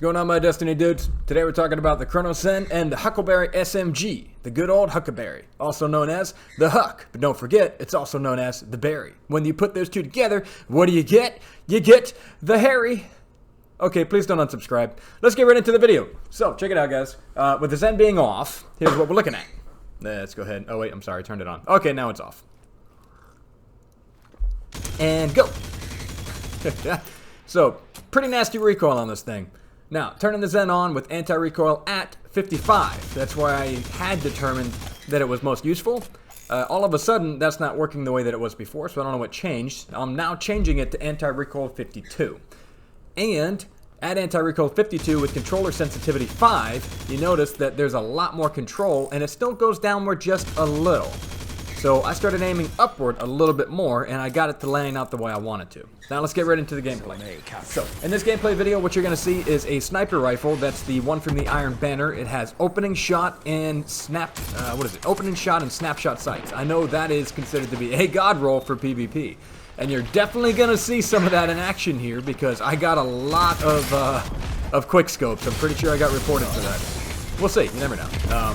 What's going on, my Destiny dudes? Today we're talking about the Cronus Zen and the Huckleberry SMG, the good old Huckleberry, also known as the Huck. But don't forget, it's also known as the Berry. When you put those two together, what do you get? You get the Harry. Okay, please don't unsubscribe. Let's get right into the video. So, check it out, guys. With the Zen being off, here's what we're looking at. Let's go ahead. Oh, wait, I'm sorry, I turned it on. Okay, now it's off. And go. So, pretty nasty recoil on this thing. Now, turning the Zen on with anti-recoil at 55. That's why I had determined that it was most useful. All of a sudden, that's not working the way that it was before, so I don't know what changed. I'm now changing it to anti-recoil 52. And at anti-recoil 52 with controller sensitivity 5, you notice that there's a lot more control, and it still goes downward just a little. So I started aiming upward a little bit more, and I got it to laying out the way I wanted to. Now let's get right into the gameplay. So, in this gameplay video, what you're going to see is a sniper rifle. That's the one from the Iron Banner. It has opening shot and opening shot and snapshot sights. I know that is considered to be a god roll for PvP. And you're definitely going to see some of that in action here, because I got a lot of quick scopes. I'm pretty sure I got reported for that. We'll see. You never know.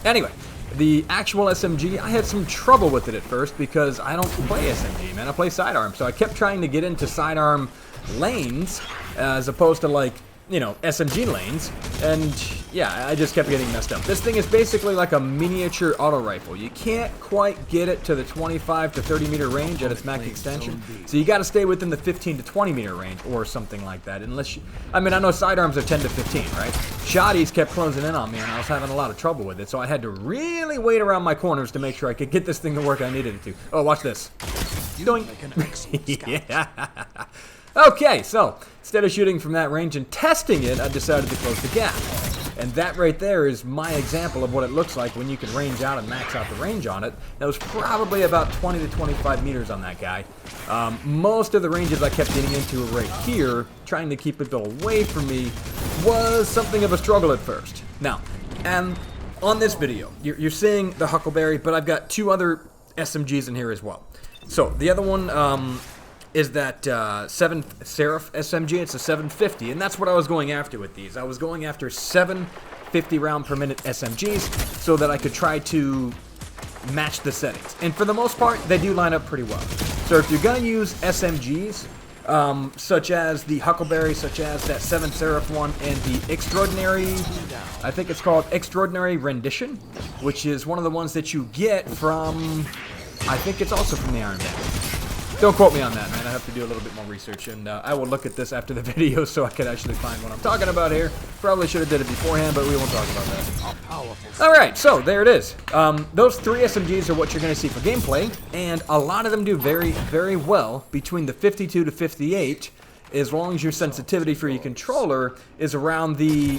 Anyway. The actual SMG, I had some trouble with it at first because I don't play SMG, man. I play sidearm, so I kept trying to get into sidearm lanes as opposed to, like, you know, SMG lanes, and yeah, I just kept getting messed up. This thing is basically like a miniature auto rifle. You can't quite get it to the 25 to 30 meter range at its max extension, so you got to stay within the 15 to 20 meter range or something like that. Unless you, I mean, I know sidearms are 10 to 15, right? Shotties kept closing in on me, and I was having a lot of trouble with it, so I had to really wait around my corners to make sure I could get this thing to work I needed it to. Oh, watch this. Yeah. Okay, so instead of shooting from that range and testing it, I decided to close the gap. And that right there is my example of what it looks like when you can range out and max out the range on it. That was probably about 20 to 25 meters on that guy. Most of the ranges I kept getting into right here, trying to keep it away from me, was something of a struggle at first. Now, and on this video, you're seeing the Huckleberry, but I've got two other SMGs in here as well. So, the other one, is that 7 Seraph SMG. It's a 750, and that's what I was going after with these. I was going after 750 round per minute SMGs so that I could try to match the settings. And for the most part, they do line up pretty well. So if you're going to use SMGs, such as the Huckleberry, such as that 7 Seraph one, and the Extraordinary, I think it's called Extraordinary Rendition, which is one of the ones that you get from, I think it's also from the Iron Man. Don't quote me on that, man. I have to do a little bit more research, and I will look at this after the video so I can actually find what I'm talking about here. Probably should have did it beforehand, but we won't talk about that. Alright, so there it is. Those 3 SMGs are what you're going to see for gameplay, and a lot of them do very, very well between the 52 to 58, as long as your sensitivity for your controller is around the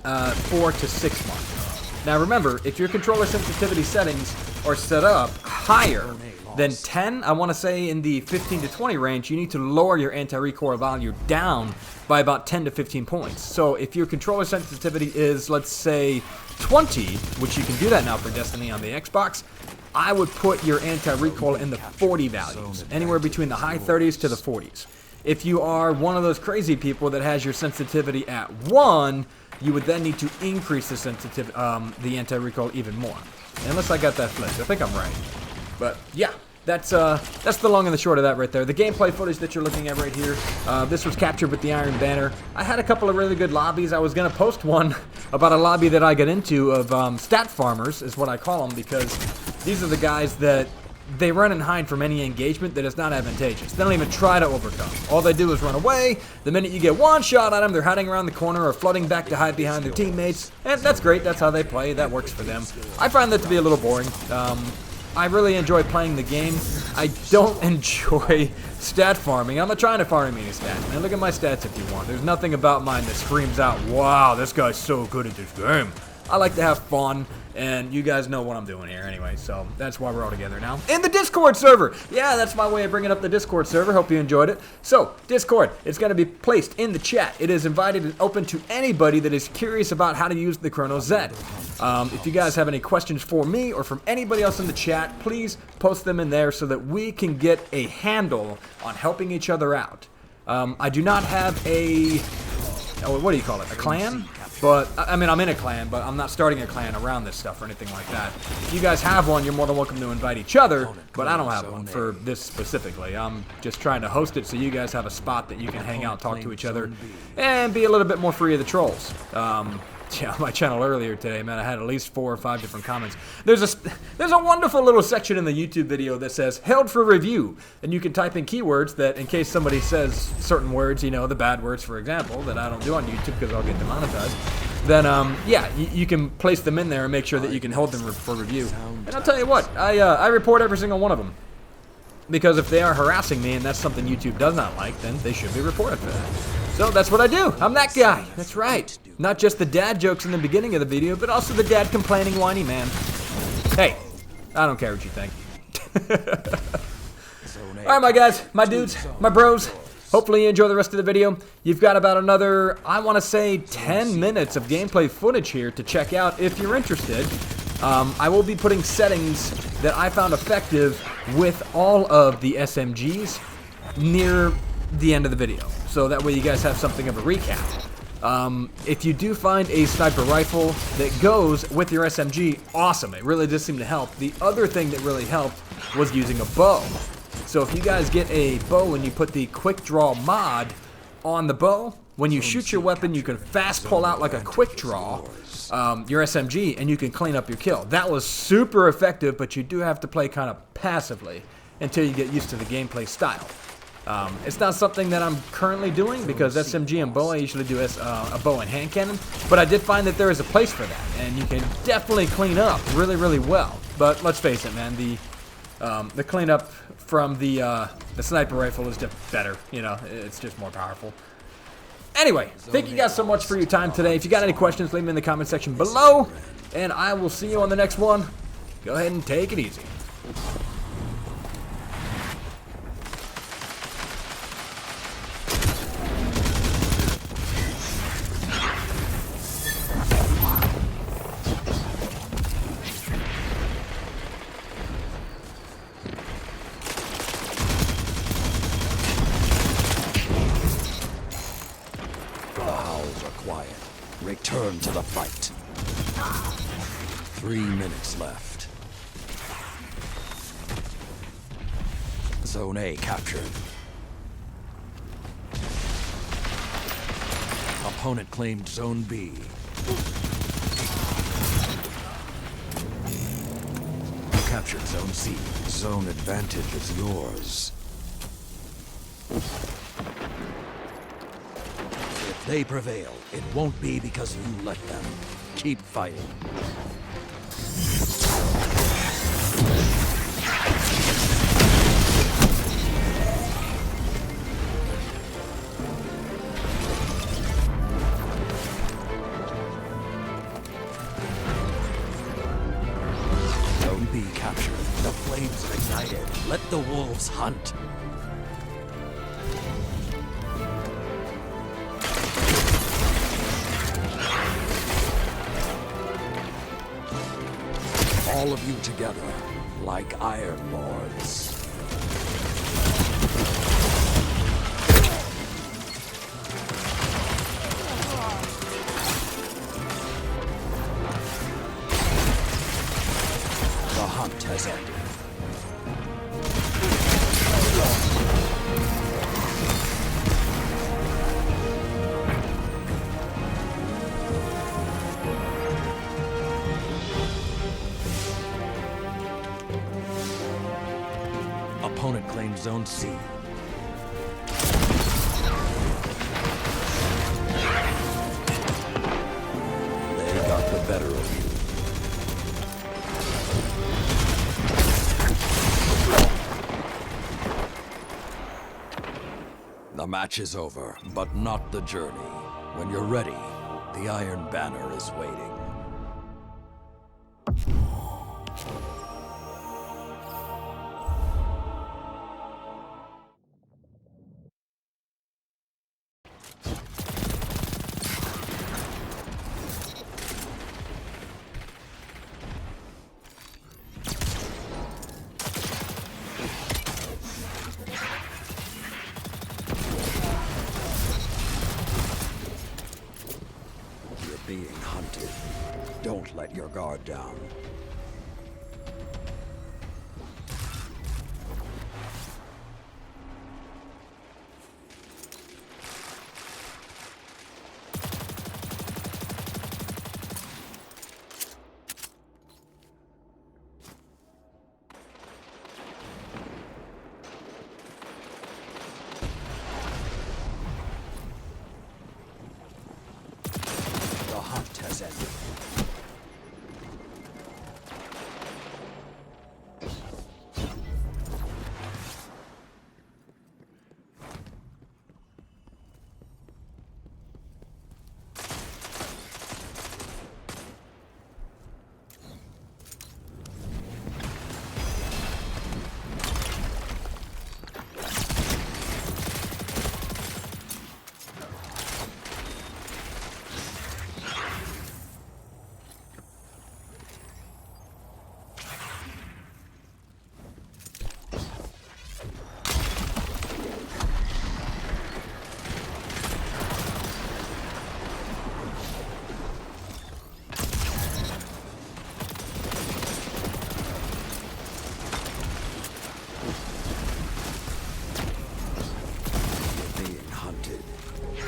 4 to 6 mark. Now remember, if your controller sensitivity settings are set up higher than 10, I want to say in the 15 to 20 range, you need to lower your anti-recoil value down by about 10 to 15 points. So if your controller sensitivity is, let's say, 20, which you can do that now for Destiny on the Xbox, I would put your anti-recoil in the 40 values, anywhere between the high 30s to the 40s. If you are one of those crazy people that has your sensitivity at 1, you would then need to increase the sensitivity, the anti-recoil even more. Unless I got that flipped. I think I'm right. But yeah, that's the long and the short of that right there. The gameplay footage that you're looking at right here, this was captured with the Iron Banner. I had a couple of really good lobbies. I was going to post one about a lobby that I got into of stat farmers, is what I call them, because these are the guys that they run and hide from any engagement that is not advantageous. They don't even try to overcome. All they do is run away. The minute you get one shot at them, they're hiding around the corner or flooding back to hide behind their teammates. And that's great. That's how they play. That works for them. I find that to be a little boring. I really enjoy playing the game. I don't enjoy stat farming. I'm not trying to farm any stats, man. Look at my stats if you want. There's nothing about mine that screams out, wow, this guy's so good at this game. I like to have fun, and you guys know what I'm doing here anyway, so that's why we're all together now. In the Discord server! Yeah, that's my way of bringing up the Discord server. Hope you enjoyed it. So, Discord, it's going to be placed in the chat. It is invited and open to anybody that is curious about how to use the Cronus Zen. If you guys have any questions for me or from anybody else in the chat, please post them in there so that we can get a handle on helping each other out. I do not have a, what do you call it, a clan? But, I mean, I'm in a clan, but I'm not starting a clan around this stuff or anything like that. If you guys have one, you're more than welcome to invite each other, but I don't have one for this specifically. I'm just trying to host it so you guys have a spot that you can hang out, talk to each other, and be a little bit more free of the trolls. Yeah, on my channel earlier today, man, I had at least 4 or 5 different comments. There's a wonderful little section in the YouTube video that says, held for review, and you can type in keywords that, in case somebody says certain words, you know, the bad words, for example, that I don't do on YouTube because I'll get demonetized, then, yeah, you can place them in there and make sure that you can hold them for review. And I'll tell you what, I report every single one of them. Because if they are harassing me and that's something YouTube does not like, then they should be reported for that. So that's what I do. I'm that guy. That's right. Not just the dad jokes in the beginning of the video, but also the dad complaining whiny man. Hey, I don't care what you think. Alright, my guys, my dudes, my bros. Hopefully you enjoy the rest of the video. You've got about another, I want to say, 10 minutes of gameplay footage here to check out if you're interested. I will be putting settings that I found effective with all of the SMGs near the end of the video. So that way you guys have something of a recap. If you do find a sniper rifle that goes with your SMG, awesome. It really does seem to help. The other thing that really helped was using a bow. So if you guys get a bow and you put the quick draw mod on the bow, when you shoot your weapon, you can fast pull out like a quick draw your SMG, and you can clean up your kill. That was super effective, but you do have to play kind of passively until you get used to the gameplay style. It's not something that I'm currently doing because SMG and bow, I usually do a bow and hand cannon, but I did find that there is a place for that, and you can definitely clean up really, really well. But let's face it, man, the cleanup from the sniper rifle is just better. You know, it's just more powerful. Anyway, thank you guys so much for your time today. If you got any questions, leave them in the comment section below, and I will see you on the next one. Go ahead and take it easy. Quiet. Return to the fight. 3 minutes left. Zone A captured. Opponent claimed Zone B. You captured Zone C. Zone advantage is yours. If they prevail, it won't be because you let them. Keep fighting. Zone B captured. The flames have ignited. Let the wolves hunt. All of you together, like iron lords. The hunt has ended. Opponent claims Zone C. They got the better of you. The match is over, but not the journey. When you're ready, the Iron Banner is waiting. being hunted. Don't let your guard down. The hunt has ended.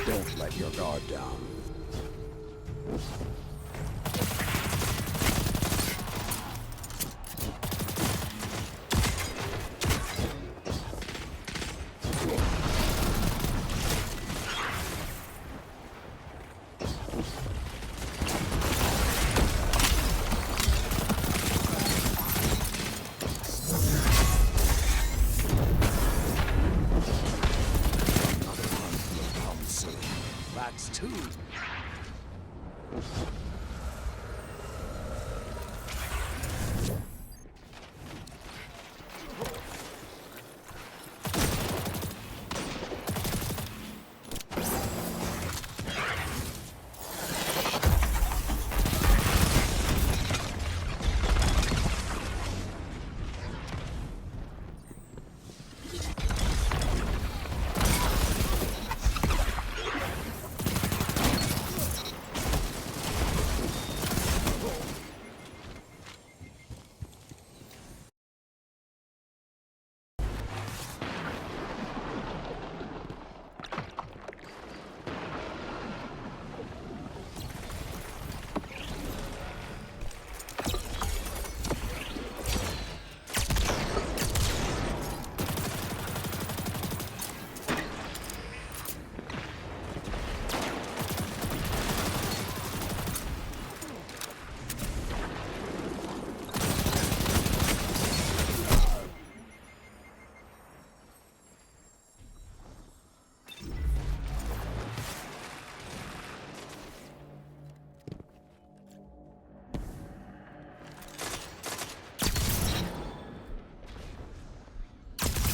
Don't let your guard down. That's two.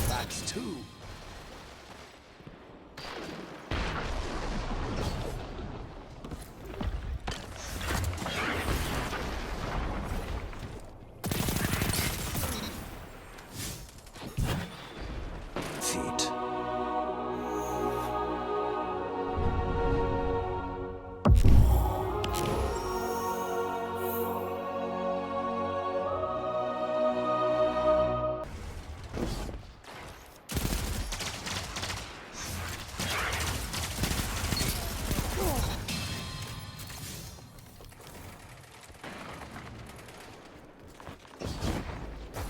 That's two. Feet.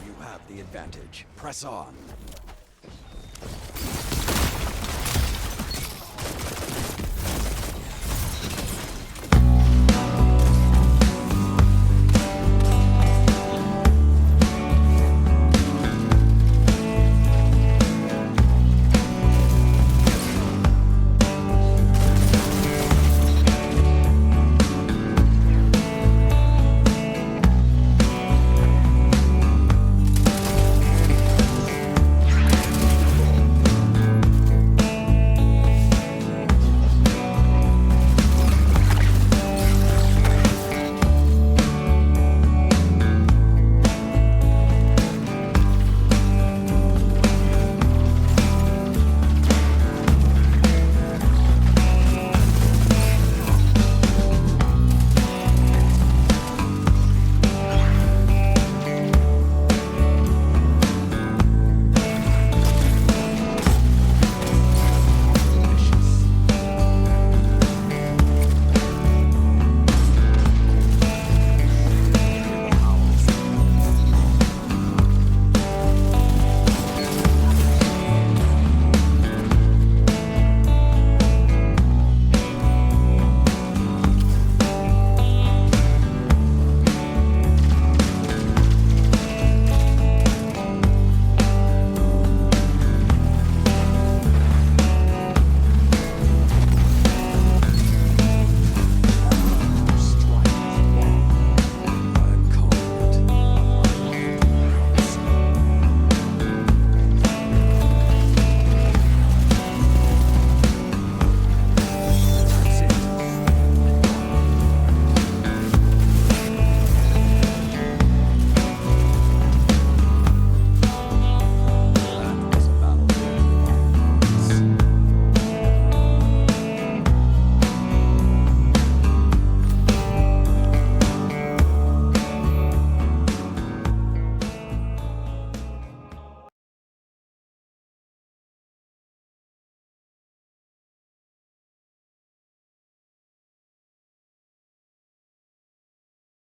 You have the advantage. Press on.